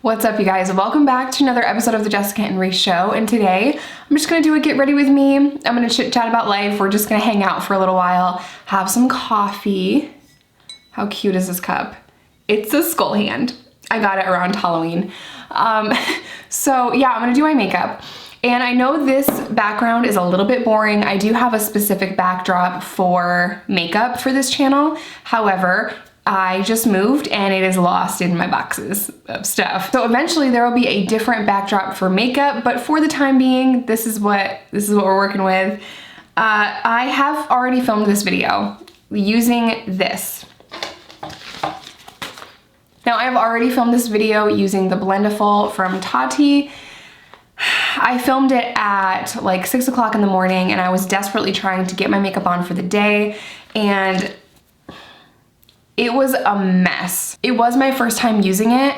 What's up, you guys? Welcome back to another episode of the Jessica and Ray Show, and today I'm just gonna do a get ready with me. I'm gonna chit chat about life. We're just gonna hang out for a little while, have some coffee. How cute is this cup? It's a skull hand. I got it around Halloween. So yeah, I'm gonna do my makeup. And I know this background is a little bit boring. I do have a specific backdrop for makeup for this channel. However, I just moved and it is lost in my boxes of stuff. So eventually there will be a different backdrop for makeup, but for the time being, this is what we're working with. I have already filmed this video using this. Now I've already filmed this video using the Blendiful from Tati. I filmed it at like 6 o'clock in the morning and I was desperately trying to get my makeup on for the day, and it was a mess. It was my first time using it,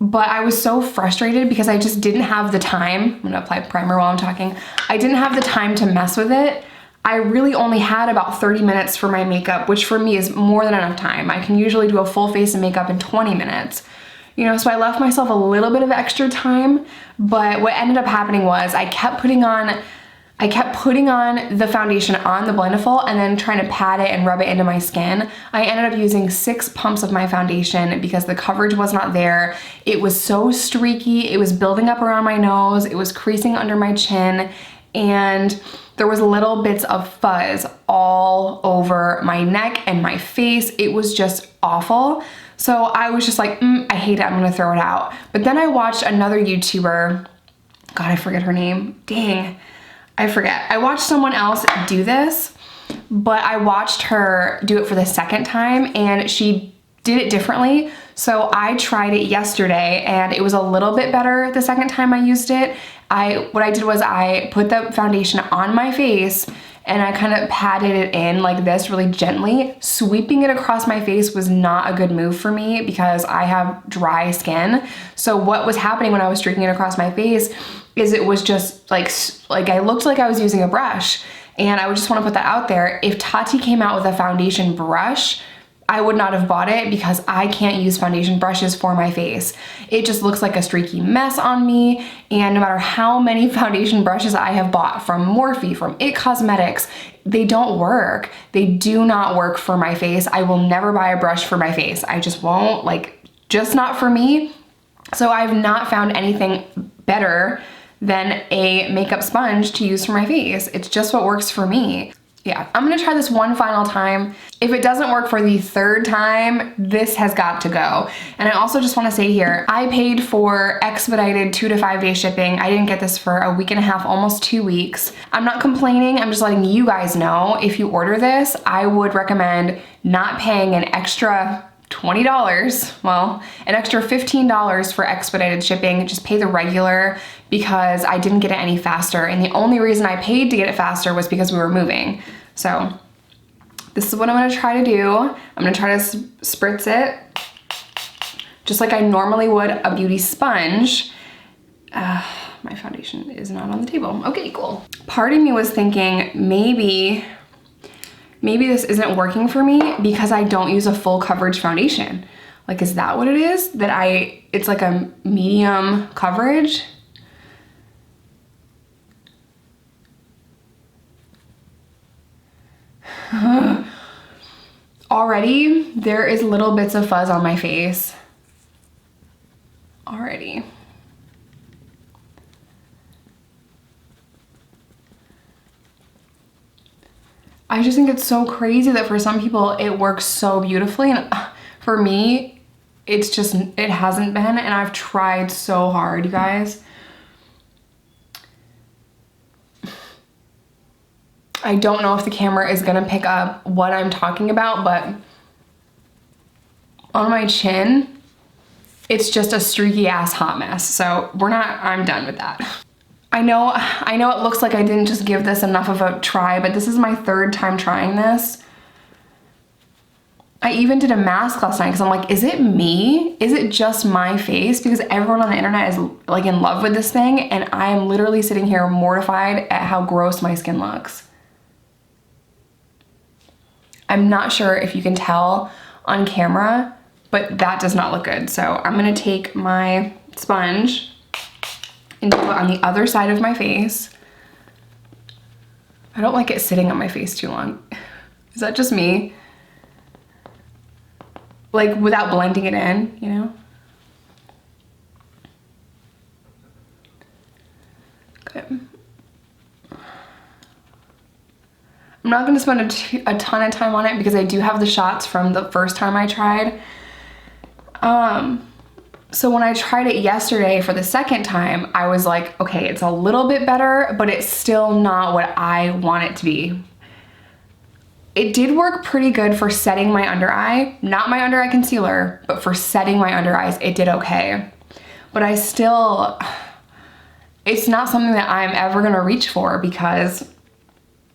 but I was so frustrated because I just didn't have the time. I'm gonna apply primer while I'm talking. I didn't have the time to mess with it. I really only had about 30 minutes for my makeup, which for me is more than enough time. I can usually do a full face of makeup in 20 minutes. You know, so I left myself a little bit of extra time, but what ended up happening was I kept putting on the foundation on the Blendiful and then trying to pat it and rub it into my skin. I ended up using 6 pumps of my foundation because the coverage was not there. It was so streaky, it was building up around my nose, it was creasing under my chin, and there was little bits of fuzz all over my neck and my face. It was just awful. So I was just like, I hate it, I'm gonna throw it out. But then I watched another YouTuber, God, I forget her name, dang. I forget. I watched someone else do this, but I watched her do it for the second time and she did it differently. So I tried it yesterday and it was a little bit better the second time I used it. What I did was I put the foundation on my face and I kind of patted it in like this really gently. Sweeping it across my face was not a good move for me because I have dry skin. So what was happening when I was streaking it across my face is it was just like I looked like I was using a brush, and I would just want to put that out there. If Tati came out with a foundation brush, I would not have bought it because I can't use foundation brushes for my face. It just looks like a streaky mess on me, and no matter how many foundation brushes I have bought from Morphe, from IT Cosmetics, they don't work. They do not work for my face. I will never buy a brush for my face. I just won't, just not for me. So I've not found anything better than a makeup sponge to use for my face. It's just what works for me. Yeah, I'm gonna try this one final time. If it doesn't work for the third time, this has got to go. And I also just wanna say here, I paid for expedited 2 to 5 day shipping. I didn't get this for a week and a half, almost 2 weeks. I'm not complaining, I'm just letting you guys know, if you order this, I would recommend not paying an extra $20, well, an extra $15 for expedited shipping. Just pay the regular because I didn't get it any faster. And the only reason I paid to get it faster was because we were moving. So this is what I'm gonna try to do. I'm gonna try to spritz it just like I normally would a beauty sponge. My foundation is not on the table. Okay, cool. Part of me was thinking maybe this isn't working for me because I don't use a full coverage foundation. Like, is that what it is? It's like a medium coverage? Already, there is little bits of fuzz on my face. Already. I just think it's so crazy that for some people it works so beautifully, and for me, it hasn't been, and I've tried so hard, you guys. I don't know if the camera is gonna pick up what I'm talking about, but on my chin, it's just a streaky ass hot mess. So I'm done with that. I know it looks like I didn't just give this enough of a try, but this is my 3rd time trying this. I even did a mask last night because I'm like, is it me? Is it just my face? Because everyone on the internet is like in love with this thing, and I am literally sitting here mortified at how gross my skin looks. I'm not sure if you can tell on camera, but that does not look good. So I'm gonna take my sponge and do it on the other side of my face. I don't like it sitting on my face too long. Is that just me? Like without blending it in, you know? Okay. I'm not gonna spend a ton of time on it because I do have the shots from the first time I tried. So when I tried it yesterday for the second time, I was like, okay, it's a little bit better, but it's still not what I want it to be. It did work pretty good for setting my under eye, not my under eye concealer, but for setting my under eyes, it did okay. But I still, it's not something that I'm ever gonna reach for because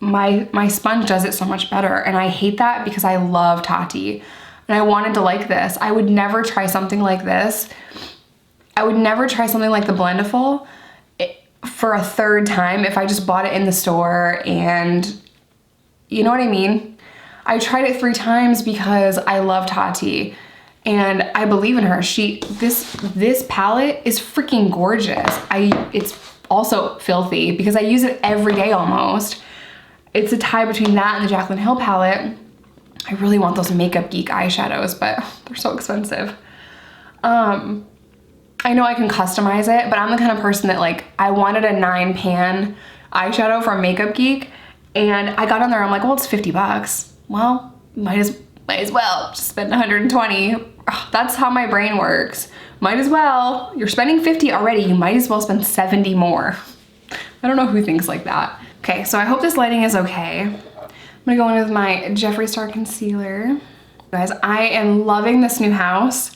my sponge does it so much better. And I hate that because I love Tati. And I wanted to like this. I would never try something like this. I would never try something like the Blendiful for a third time if I just bought it in the store and you know what I mean? I tried it 3 times because I love Tati and I believe in her. This palette is freaking gorgeous. It's also filthy because I use it every day almost. It's a tie between that and the Jaclyn Hill palette. I really want those Makeup Geek eyeshadows, but they're so expensive. I know I can customize it, but I'm the kind of person that like, I wanted a 9-pan eyeshadow from Makeup Geek, and I got on there, I'm like, well, it's 50 bucks. Well, might as well just spend 120. Ugh, that's how my brain works. Might as well. You're spending 50 already, you might as well spend 70 more. I don't know who thinks like that. Okay, so I hope this lighting is okay. I'm gonna go in with my Jeffree Star Concealer. Guys, I am loving this new house.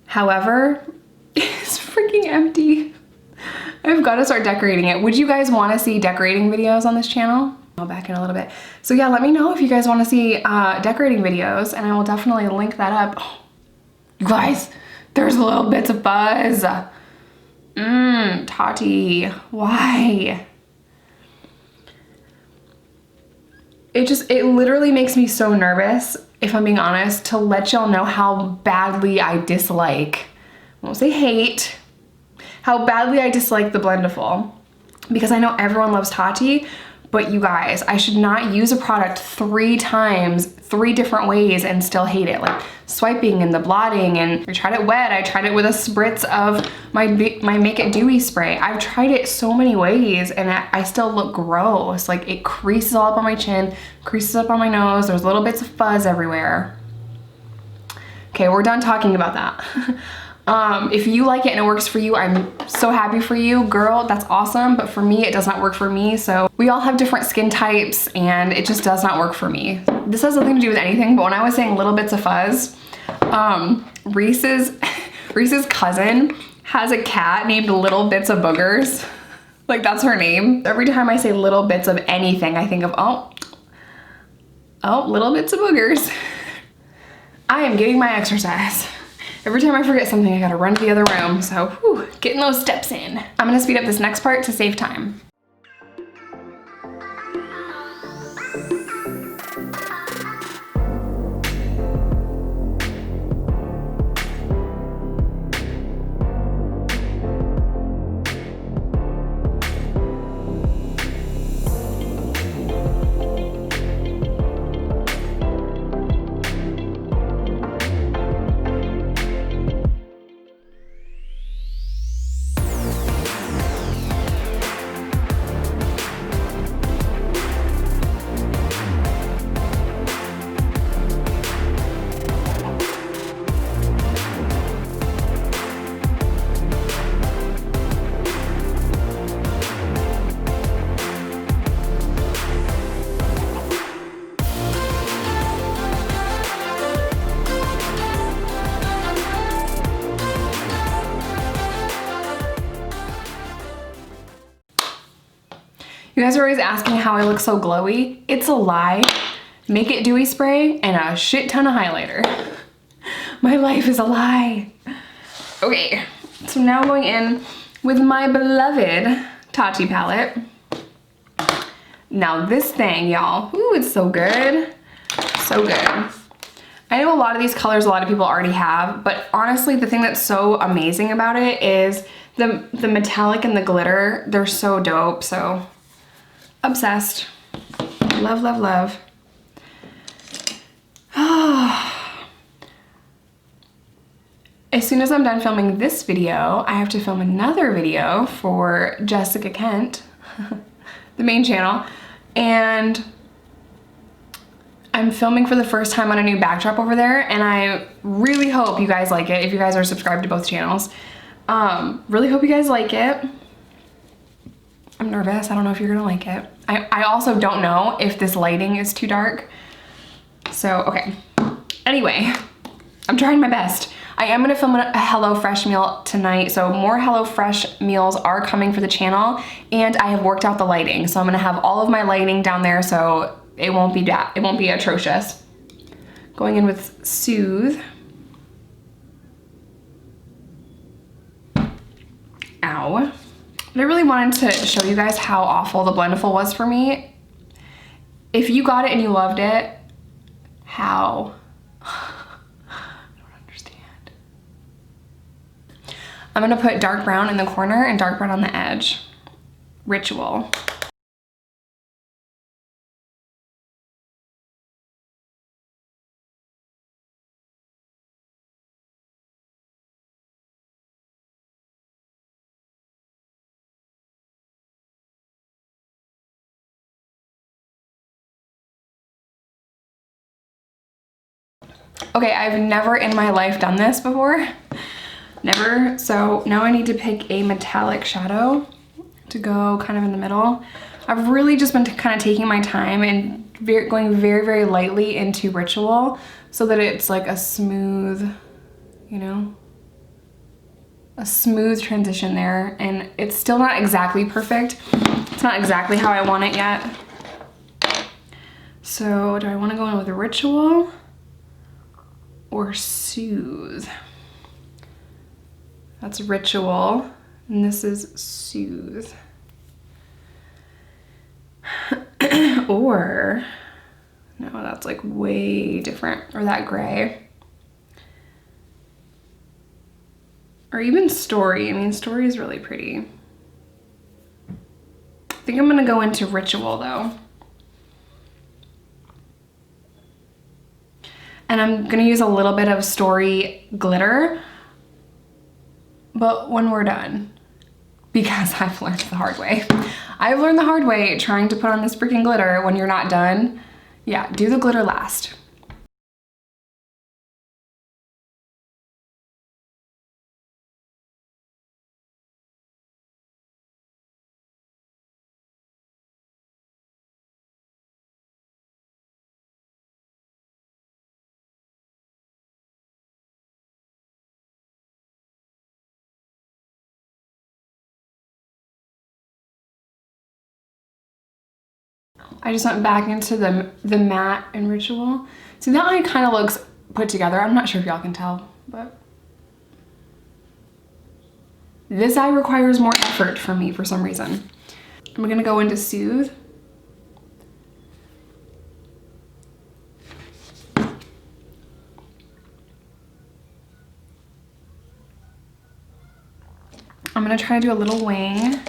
However, it's freaking empty. I've got to start decorating it. Would you guys want to see decorating videos on this channel? I'll back in a little bit. So yeah, let me know if you guys want to see decorating videos and I will definitely link that up. Oh, you guys, there's little bits of fuzz. Tati, why? It literally makes me so nervous, if I'm being honest, to let y'all know how badly I dislike, I won't say hate, how badly I dislike the Blendiful. Because I know everyone loves Tati, but you guys, I should not use a product 3 times, 3 different ways and still hate it. Like swiping and the blotting, and I tried it wet, I tried it with a spritz of my Make It Dewy spray. I've tried it so many ways and I still look gross. Like it creases all up on my chin, creases up on my nose, there's little bits of fuzz everywhere. Okay, we're done talking about that. If you like it and it works for you, I'm so happy for you, girl, that's awesome. But for me, it does not work for me. So we all have different skin types and it just does not work for me. This has nothing to do with anything, but when I was saying little bits of fuzz, Reese's cousin has a cat named Little Bits of Boogers. Like that's her name. Every time I say little bits of anything, I think of, oh, little bits of boogers. I am getting my exercise. Every time I forget something, I gotta run to the other room. So, whew, getting those steps in. I'm gonna speed up this next part to save time. You guys are always asking how I look so glowy. It's a lie. Make It Dewy spray and a shit ton of highlighter. My life is a lie. Okay, so now I'm going in with my beloved Tati palette. Now this thing, y'all, ooh, it's so good. So good. I know a lot of these colors a lot of people already have, but honestly, the thing that's so amazing about it is the metallic and the glitter. They're so dope, so obsessed. Love, love, love. As soon as I'm done filming this video, I have to film another video for Jessica Kent, the main channel, and I'm filming for the first time on a new backdrop over there, and I really hope you guys like it if you guys are subscribed to both channels. Really hope you guys like it. I'm nervous. I don't know if you're gonna like it. I also don't know if this lighting is too dark. So, okay. Anyway, I'm trying my best. I am gonna film a HelloFresh meal tonight, so more HelloFresh meals are coming for the channel, and I have worked out the lighting. So I'm gonna have all of my lighting down there so it won't be atrocious. Going in with Soothe. Ow. But I really wanted to show you guys how awful the Blendiful was for me. If you got it and you loved it, how? I'm gonna put dark brown in the corner and dark brown on the edge. Ritual. Okay, I've never in my life done this before. Never. So now I need to pick a metallic shadow to go kind of in the middle. I've really just been kind of taking my time and going very, very lightly into Ritual so that it's like a smooth, you know, a smooth transition there. And it's still not exactly perfect. It's not exactly how I want it yet. So do I want to go in with a Ritual or Soothe? That's Ritual, and this is Soothe. Or, no, that's like way different, or that gray. Or even Story. I mean, Story is really pretty. I think I'm gonna go into Ritual though. And I'm gonna use a little bit of Story glitter, but when we're done, because I've learned the hard way. I've learned the hard way trying to put on this freaking glitter when you're not done. Yeah, do the glitter last. I just went back into the matte and Ritual. See, that eye kind of looks put together. I'm not sure if y'all can tell, but this eye requires more effort from me for some reason. I'm gonna go into Soothe. I'm gonna try to do a little wing,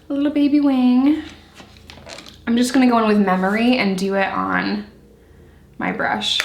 a little baby wing. I'm just gonna go in with Memory and do it on my brush.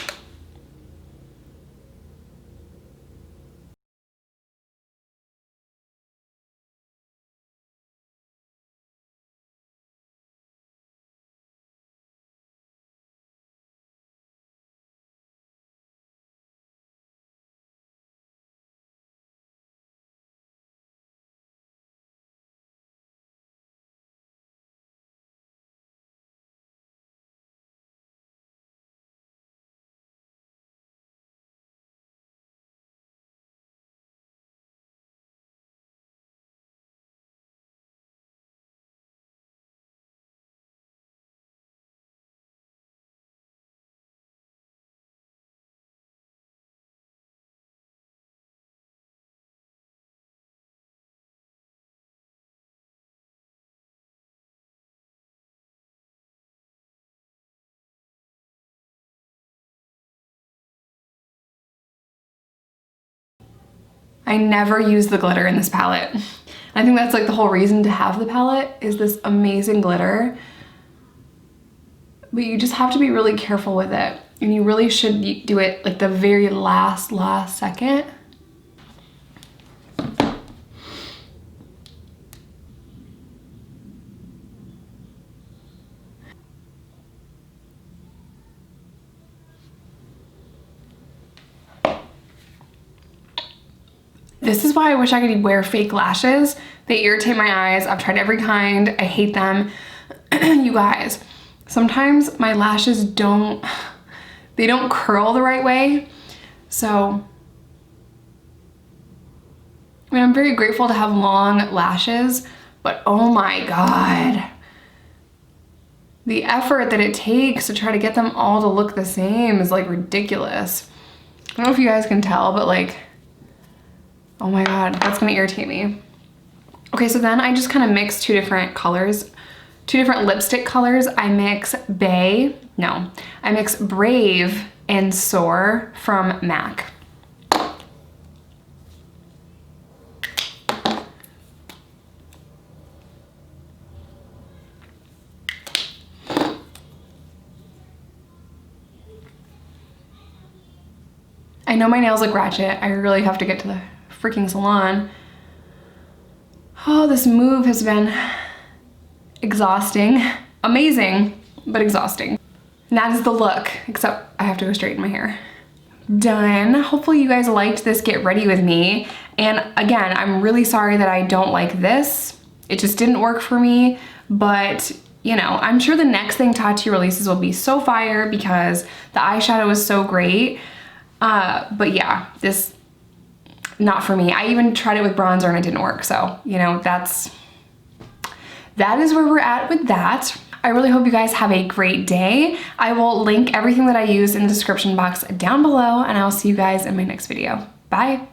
I never use the glitter in this palette. I think that's like the whole reason to have the palette is this amazing glitter. But you just have to be really careful with it. And you really should do it like the very last second. This is why I wish I could wear fake lashes. They irritate my eyes. I've tried every kind. I hate them. You guys, sometimes my lashes don't curl the right way. So, I mean, I'm very grateful to have long lashes, but oh my God. The effort that it takes to try to get them all to look the same is like ridiculous. I don't know if you guys can tell, but like, oh my God, that's gonna irritate me. Okay, so then I just kind of mix two different colors, two different lipstick colors. I mix Brave and Soar from MAC. I know my nails look ratchet. I really have to get to the freaking salon. Oh, this move has been exhausting. Amazing, but exhausting. And that is the look, except I have to go straighten my hair. Done. Hopefully you guys liked this get ready with me. And again, I'm really sorry that I don't like this. It just didn't work for me, but you know, I'm sure the next thing Tati releases will be so fire because the eyeshadow is so great. But yeah, this, not for me. I even tried it with bronzer and it didn't work. So, you know, that is where we're at with that. I really hope you guys have a great day. I will link everything that I use in the description box down below and I'll see you guys in my next video. Bye.